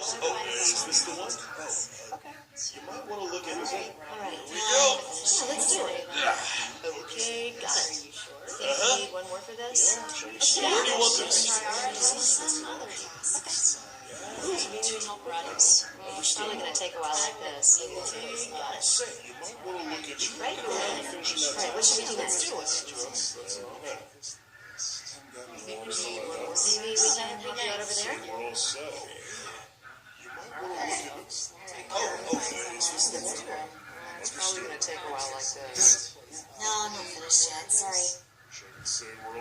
Is this the one? Okay. You might want to look into it. All right. Here we go. Yeah, let's do it. Okay, got it. Think we need one more for this? Where do you want this? Some other task. Community help runners. It's probably going to take a while like this. Got it. Say, you might want to look at your Right? Right, what should we do next? Maybe we can help you out over there? We're all set. You might want to look at this. Is this the one? It's probably going to take a while like this. No, I'm not finished yet. Sorry. Say we're all